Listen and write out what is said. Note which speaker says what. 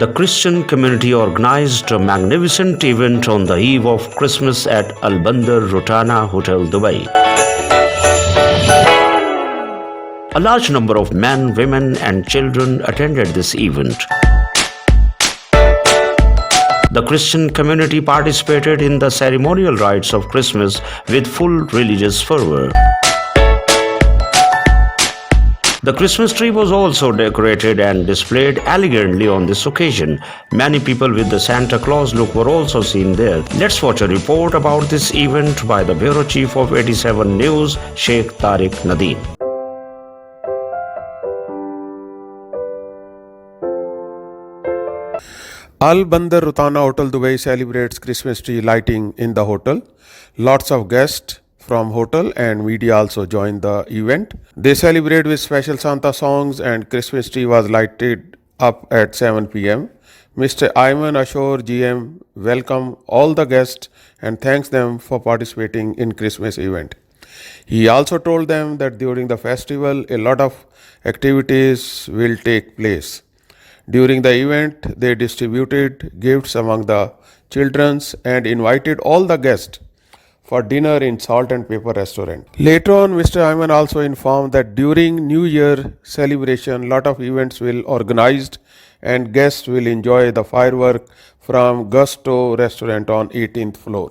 Speaker 1: The Christian community organized a magnificent event on the eve of Christmas at Al Bandar Rotana Hotel, Dubai. A large number of men, women, and children attended this event. The Christian community participated in the ceremonial rites of Christmas with full religious fervor. The Christmas tree was also decorated and displayed elegantly on this occasion. Many people with the Santa Claus look were also seen there. Let's watch a report about this event by the Bureau Chief of 87 News, Sheikh Tariq Nadeem.
Speaker 2: Al Bandar Rotana Hotel Dubai celebrates Christmas tree lighting in the hotel. Lots of guests from hotel and media also joined the event. They celebrate with special Santa songs and Christmas tree was lighted up at 7 p.m. Mr. Ayman Ashur GM welcomed all the guests and thanks them for participating in Christmas event. He also told them that during the festival a lot of activities will take place. During the event, they distributed gifts among the children and invited all the guests for dinner in Salt and Pepper restaurant. Later on, Mr. Ayman also informed that during New Year celebration, lot of events will organized and guests will enjoy the firework from Gusto restaurant on 18th floor.